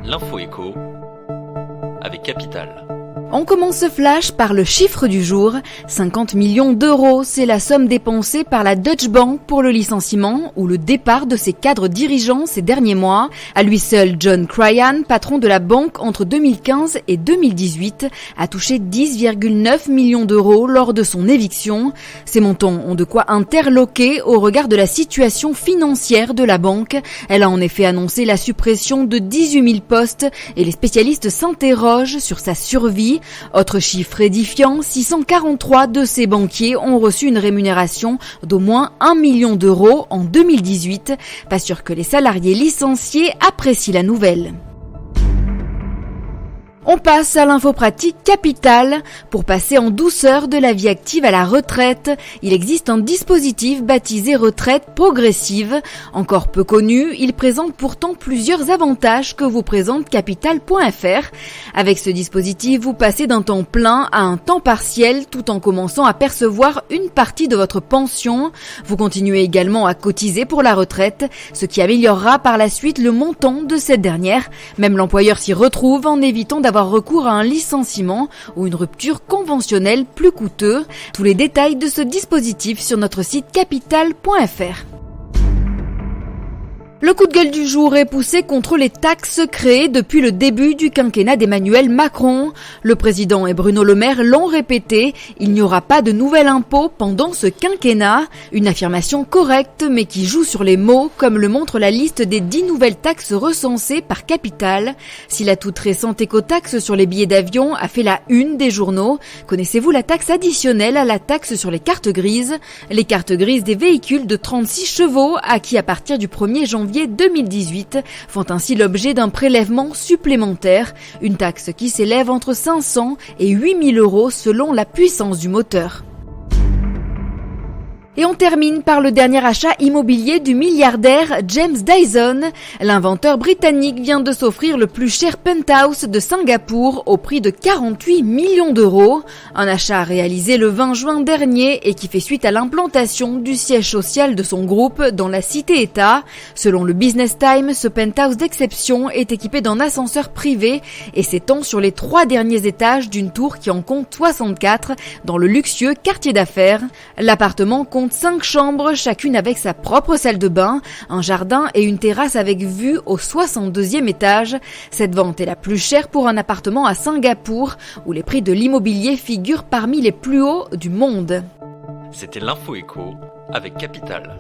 L'info écho avec Capital. On commence ce flash par le chiffre du jour. 50 millions d'euros, c'est la somme dépensée par la Deutsche Bank pour le licenciement ou le départ de ses cadres dirigeants ces derniers mois. À lui seul, John Cryan, patron de la banque entre 2015 et 2018, a touché 10,9 millions d'euros lors de son éviction. Ces montants ont de quoi interloquer au regard de la situation financière de la banque. Elle a en effet annoncé la suppression de 18 000 postes et les spécialistes s'interrogent sur sa survie. Autre chiffre édifiant, 643 de ces banquiers ont reçu une rémunération d'au moins 1 million d'euros en 2018. Pas sûr que les salariés licenciés apprécient la nouvelle. On passe à l'info pratique Capital. Pour passer en douceur de la vie active à la retraite, il existe un dispositif baptisé retraite progressive. Encore peu connu, il présente pourtant plusieurs avantages que vous présente Capital.fr. Avec ce dispositif, vous passez d'un temps plein à un temps partiel tout en commençant à percevoir une partie de votre pension. Vous continuez également à cotiser pour la retraite, ce qui améliorera par la suite le montant de cette dernière. Même l'employeur s'y retrouve en évitant d'avoir recours à un licenciement ou une rupture conventionnelle plus coûteux. Tous les détails de ce dispositif sur notre site capital.fr. Le coup de gueule du jour est poussé contre les taxes créées depuis le début du quinquennat d'Emmanuel Macron. Le président et Bruno Le Maire l'ont répété, il n'y aura pas de nouvel impôt pendant ce quinquennat. Une affirmation correcte mais qui joue sur les mots, comme le montre la liste des 10 nouvelles taxes recensées par Capital. Si la toute récente écotaxe sur les billets d'avion a fait la une des journaux, connaissez-vous la taxe additionnelle à la taxe sur les cartes grises? Les cartes grises des véhicules de 36 chevaux acquis à partir du 1er janvier 2018 font ainsi l'objet d'un prélèvement supplémentaire, une taxe qui s'élève entre 500 et 8 000 euros selon la puissance du moteur. Et on termine par le dernier achat immobilier du milliardaire James Dyson. L'inventeur britannique vient de s'offrir le plus cher penthouse de Singapour au prix de 48 millions d'euros. Un achat réalisé le 20 juin dernier et qui fait suite à l'implantation du siège social de son groupe dans la cité-État. Selon le Business Times, ce penthouse d'exception est équipé d'un ascenseur privé et s'étend sur les 3 derniers étages d'une tour qui en compte 64 dans le luxueux quartier d'affaires. L'appartement compte 5 chambres, chacune avec sa propre salle de bain, un jardin et une terrasse avec vue au 62e étage. Cette vente est la plus chère pour un appartement à Singapour, où les prix de l'immobilier figurent parmi les plus hauts du monde. C'était l'info écho avec Capital.